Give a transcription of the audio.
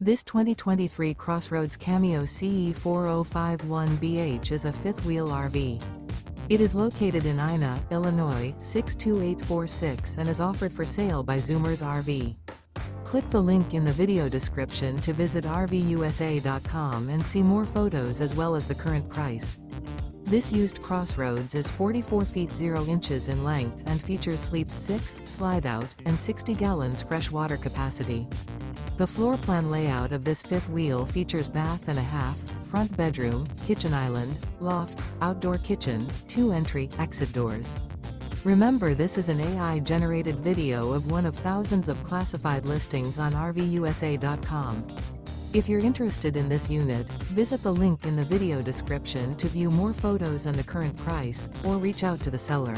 This 2023 CrossRoads Cameo CE4051BH is a fifth-wheel RV. It is located in Ina, Illinois, 62846 and is offered for sale by Zoomers RV. Click the link in the video description to visit RVUSA.com and see more photos as well as the current price. This used CrossRoads is 44 feet 0 inches in length and features sleeps 6, Slideout, and 60 gallons fresh water capacity. The floor plan layout of this fifth wheel features bath and a half, front bedroom, kitchen island, loft, outdoor kitchen, 2 entry/exit doors. Remember, this is an AI-generated video of one of thousands of classified listings on RVUSA.com. If you're interested in this unit, visit the link in the video description to view more photos and the current price, or reach out to the seller.